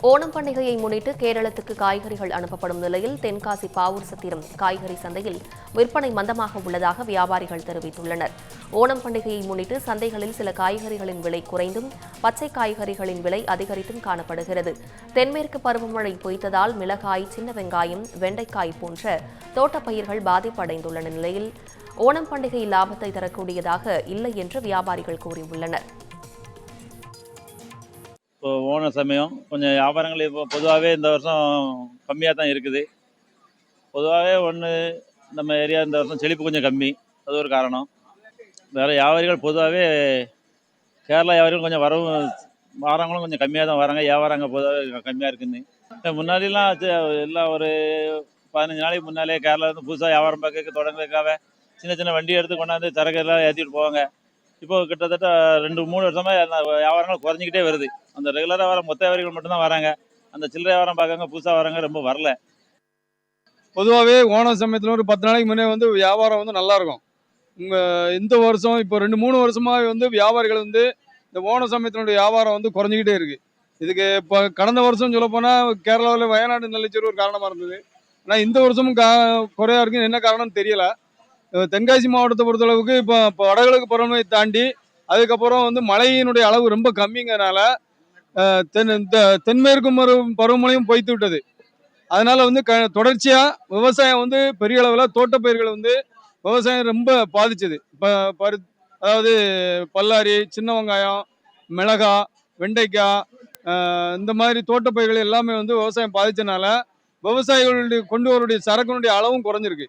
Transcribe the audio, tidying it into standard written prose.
ஓணம் பண்டிகையை முன்னிட்டு கேரளத்துக்கு காய்கறிகள் அனுப்பப்படும் நிலையில் தென்காசி பாவூர் சத்திரம் காய்கறி சந்தையில் விற்பனை மந்தமாக உள்ளதாக வியாபாரிகள் தெரிவித்துள்ளனர். ஓணம் பண்டிகையை முன்னிட்டு சந்தைகளில் சில காய்கறிகளின் விலை குறைந்தும் பச்சை காய்கறிகளின் விலை அதிகரித்தும் காணப்படுகிறது. தென்மேற்கு பருவமழை பொய்த்ததால் மிளகாய், சின்ன வெங்காயம், வெண்டைக்காய் போன்ற தோட்டப்பயிர்கள் பாதிப்படைந்துள்ள நிலையில் ஓணம் பண்டிகை லாபத்தை தரக்கூடியதாக இல்லை என்று வியாபாரிகள் கூறியுள்ளனர். இப்போ ஓண சமயம் கொஞ்சம் வியாபாரங்கள் இப்போ பொதுவாகவே இந்த வருஷம் கம்மியாக தான் இருக்குது. பொதுவாகவே நம்ம ஏரியா இந்த வருஷம் செழிப்பு கொஞ்சம் கம்மி, அது ஒரு காரணம். வேறு வியாபாரிகள் பொதுவாகவே கேரளா வியாபாரிகள் கொஞ்சம் வாரங்களும் கொஞ்சம் கம்மியாக தான் வராங்க. வியாபாரங்க பொதுவாக கம்மியாக இருக்குன்னு முன்னாடிலாம் எல்லாம் ஒரு 15 நாளைக்கு முன்னாலே கேரளாவிலேருந்து புதுசாக வியாபாரம் பார்க்க தொடங்குறதுக்காக சின்ன சின்ன வண்டி எடுத்து கொண்டாந்து சரக்கெல்லாம் ஏற்றிட்டு போவாங்க. இப்போ கிட்டத்தட்ட 2-3 வருஷமாக வியாபாரங்கள் குறைஞ்சிக்கிட்டே வருது. அந்த ரெகுலராக வர மொத்த வியாபாரிகள் மட்டும்தான் வராங்க. அந்த சில்லறை வியாபாரம் பார்க்காங்க புதுசாக வரவங்க ரொம்ப வரல. பொதுவாகவே ஓணம் சமயத்தில் ஒரு 10 நாளைக்கு முன்னே வியாபாரம் நல்லா இருக்கும். இந்த வருஷம் இப்போ 2-3 வருஷமாக வியாபாரிகள் இந்த ஓண சமயத்தினுடைய வியாபாரம் குறைஞ்சிக்கிட்டே இருக்கு. இதுக்கு இப்போ கடந்த வருஷம் சொல்ல போனால் கேரளாவில் வயநாடு நிலச்சரிவு ஒரு காரணமாக இருந்தது. ஆனால் இந்த வருஷமும் குறையா இருக்குன்னு என்ன காரணம்னு தெரியல. தென்காசி மாவட்டத்தை பொறுத்தளவுக்கு இப்போ வடகிழக்கு பருவமழை தாண்டி அதுக்கப்புறம் மழையினுடைய அளவு ரொம்ப கம்மிங்கிறனால தென்மேற்கு பருவமழையும் பொய்த்து விட்டது. அதனால தொடர்ச்சியா விவசாயம் பெரிய அளவில் தோட்டப்பயிர்கள் விவசாயம் ரொம்ப பாதிச்சது. இப்போ அதாவது பல்லாரி, சின்ன வெங்காயம், மிளகா, வெண்டைக்காய், இந்த மாதிரி தோட்டப்பயிர்கள் எல்லாமே விவசாயம் பாதிச்சனால விவசாயிகளுடைய கொண்டு வரக்கூடிய சரக்குனுடைய அளவும் குறைஞ்சிருக்கு.